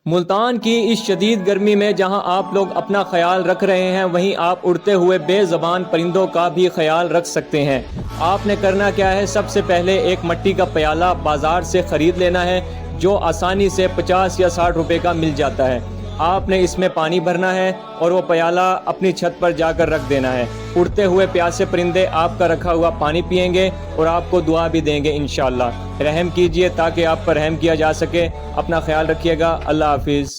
मुल्तान की इस शदीद गर्मी में जहां आप लोग अपना ख्याल रख रहे हैं, वहीं आप उड़ते हुए बेज़बान परिंदों का भी ख्याल रख सकते हैं। आपने करना क्या है, सबसे पहले एक मिट्टी का प्याला बाज़ार से ख़रीद लेना है, जो आसानी से 50 या 60 रुपए का मिल जाता है। आपने इसमें पानी भरना है और वो प्याला अपनी छत पर जाकर रख देना है। उड़ते हुए प्यासे परिंदे आपका रखा हुआ पानी पिएंगे और आपको दुआ भी देंगे इंशाअल्लाह। रहम कीजिए ताकि आप पर रहम किया जा सके। अपना ख्याल रखिएगा। अल्लाह हाफिज़।